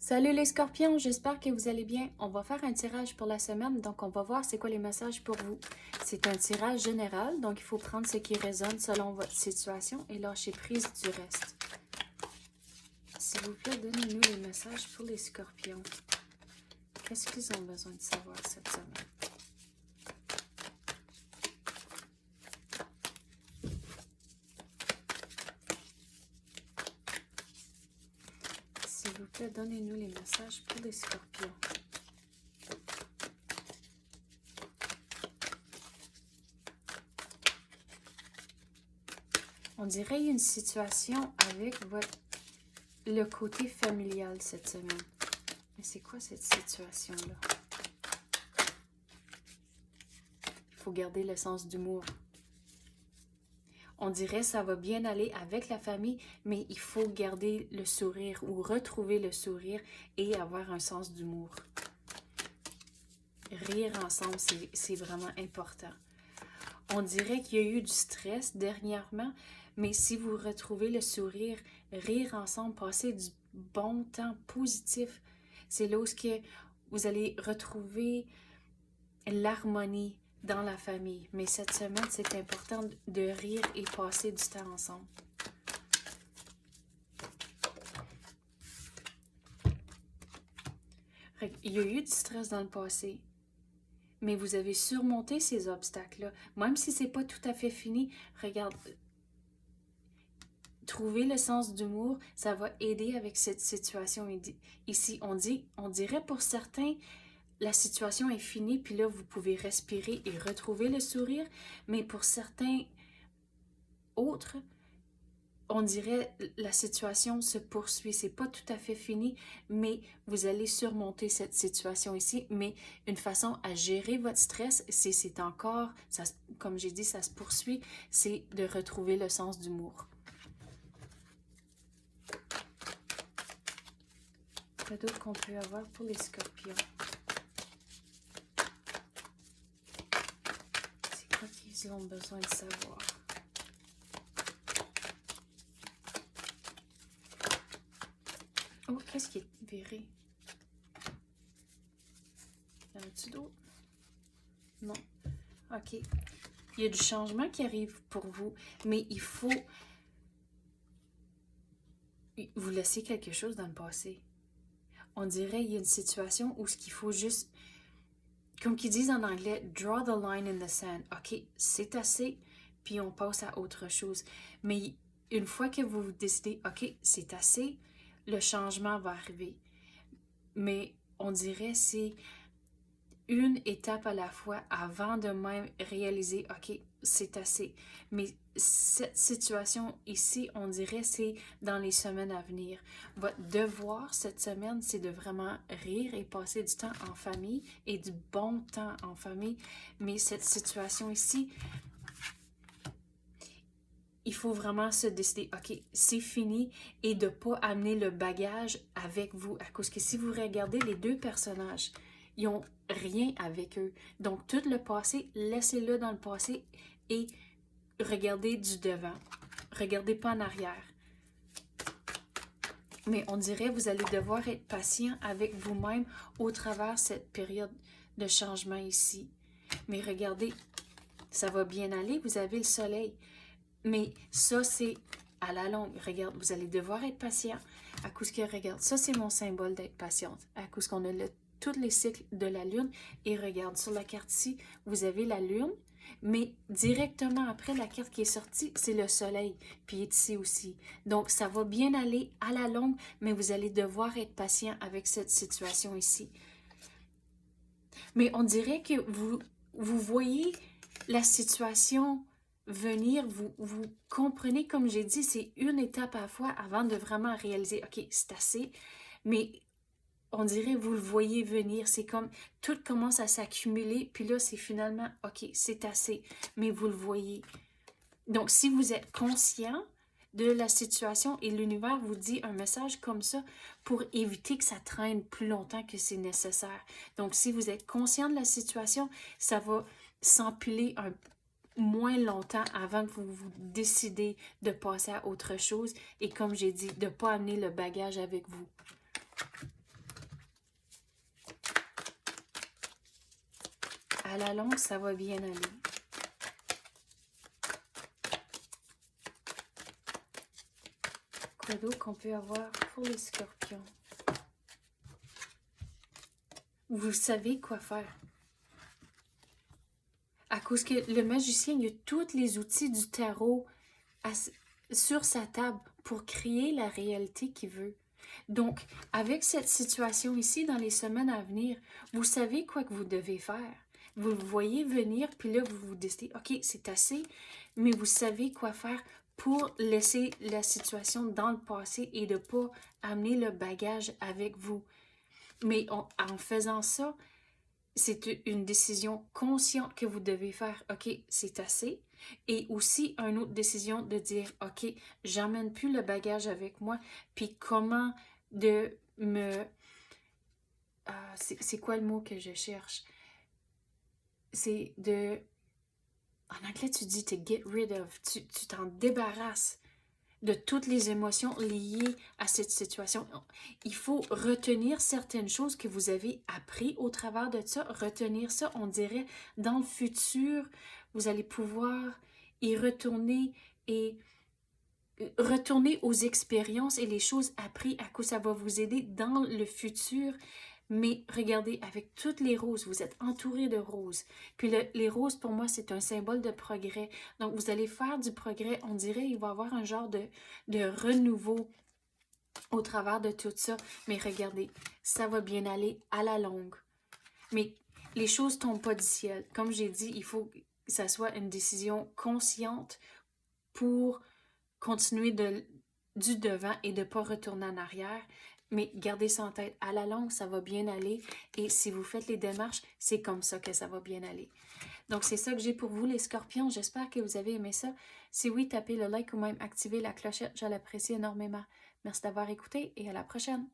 Salut les scorpions, j'espère que vous allez bien. On va faire un tirage pour la semaine, donc on va voir c'est quoi les messages pour vous. C'est un tirage général, donc il faut prendre ce qui résonne selon votre situation et lâcher prise du reste. S'il vous plaît, donnez-nous les messages pour les scorpions. Qu'est-ce qu'ils ont besoin de savoir cette semaine? S'il vous plaît, donnez-nous les messages pour les scorpions. On dirait qu'il y a une situation avec le côté familial cette semaine. Mais c'est quoi cette situation-là? Il faut garder le sens d'humour. On dirait que ça va bien aller avec la famille, mais il faut garder le sourire ou retrouver le sourire et avoir un sens d'humour. Rire ensemble, c'est vraiment important. On dirait qu'il y a eu du stress dernièrement, mais si vous retrouvez le sourire, rire ensemble, passer du bon temps positif, c'est là où vous allez retrouver l'harmonie dans la famille. Mais cette semaine, c'est important de rire et passer du temps ensemble. Il y a eu du stress dans le passé, mais vous avez surmonté ces obstacles-là. Même si c'est pas tout à fait fini, regarde, trouver le sens d'humour, ça va aider avec cette situation ici. On dirait pour certains, la situation est finie, puis là, vous pouvez respirer et retrouver le sourire. Mais pour certains autres, on dirait la situation se poursuit. C'est pas tout à fait fini, mais vous allez surmonter cette situation ici. Mais une façon à gérer votre stress, c'est encore, comme j'ai dit, ça se poursuit, c'est de retrouver le sens d'humour. Quoi d'autre qu'on peut avoir pour les scorpions? C'est quoi qu'ils ont besoin de savoir? Oh, qu'est-ce qui est viré? Y en a-tu d'autres? Non. OK. Il y a du changement qui arrive pour vous, mais il faut vous laisser quelque chose dans le passé. On dirait qu'il y a une situation où ce qu'il faut juste, comme qu'ils disent en anglais, draw the line in the sand. OK, c'est assez, puis on passe à autre chose. Mais une fois que vous décidez, OK, c'est assez, le changement va arriver. Mais on dirait c'est une étape à la fois avant de même réaliser, OK, c'est assez. Mais cette situation ici, on dirait, c'est dans les semaines à venir. Votre devoir cette semaine, c'est de vraiment rire et passer du temps en famille et du bon temps en famille. Mais cette situation ici, il faut vraiment se décider, OK, c'est fini, et de ne pas amener le bagage avec vous. À cause que si vous regardez les deux personnages, ils n'ont rien avec eux. Donc, tout le passé, laissez-le dans le passé et regardez du devant. Regardez pas en arrière. Mais on dirait que vous allez devoir être patient avec vous-même au travers cette période de changement ici. Mais regardez, ça va bien aller, vous avez le soleil. Mais ça, c'est à la longue. Regarde, vous allez devoir être patient. À cause que, regarde, ça, c'est mon symbole d'être patiente. À cause qu'on a tous les cycles de la Lune. Et regarde, sur la carte ici, vous avez la Lune. Mais directement après la carte qui est sortie, c'est le Soleil. Puis il est ici aussi. Donc, ça va bien aller à la longue, mais vous allez devoir être patient avec cette situation ici. Mais on dirait que vous voyez la situation venir, vous comprenez, comme j'ai dit, c'est une étape à la fois avant de vraiment réaliser, OK, c'est assez, mais on dirait vous le voyez venir, c'est comme tout commence à s'accumuler, puis là, c'est finalement, OK, c'est assez, mais vous le voyez. Donc, si vous êtes conscient de la situation et l'univers vous dit un message comme ça pour éviter que ça traîne plus longtemps que c'est nécessaire. Donc, si vous êtes conscient de la situation, ça va s'empiler moins longtemps avant que vous vous décidez de passer à autre chose et comme j'ai dit, de ne pas amener le bagage avec vous. à la longue, ça va bien aller. Quoi d'autre qu'on peut avoir pour les scorpions? Vous savez quoi faire. À cause que le magicien, il a tous les outils du tarot sur sa table pour créer la réalité qu'il veut. Donc, avec cette situation ici, dans les semaines à venir, vous savez quoi que vous devez faire. Vous le voyez venir, puis là, vous vous décidez, OK, c'est assez, mais vous savez quoi faire pour laisser la situation dans le passé et de ne pas amener le bagage avec vous. Mais en faisant ça, c'est une décision consciente que vous devez faire. OK, c'est assez. Et aussi, une autre décision de dire, OK, j'emmène plus le bagage avec moi. Puis comment de me... c'est quoi le mot que je cherche? C'est de... En anglais, tu dis to get rid of. Tu t'en débarrasses de toutes les émotions liées à cette situation. Il faut retenir certaines choses que vous avez appris au travers de ça. Retenir ça, on dirait, dans le futur, vous allez pouvoir y retourner et retourner aux expériences et les choses apprises à quoi ça va vous aider dans le futur. Mais regardez, avec toutes les roses, vous êtes entouré de roses. Puis les roses, pour moi, c'est un symbole de progrès. Donc, vous allez faire du progrès. On dirait qu'il va y avoir un genre de renouveau au travers de tout ça. Mais regardez, ça va bien aller à la longue. Mais les choses ne tombent pas du ciel. Comme j'ai dit, il faut que ça soit une décision consciente pour continuer du devant et de ne pas retourner en arrière. Mais gardez ça en tête, à la longue, ça va bien aller. Et si vous faites les démarches, c'est comme ça que ça va bien aller. Donc, c'est ça que j'ai pour vous, les scorpions. J'espère que vous avez aimé ça. Si oui, tapez le like ou même activez la clochette. Je l'apprécie énormément. Merci d'avoir écouté et à la prochaine.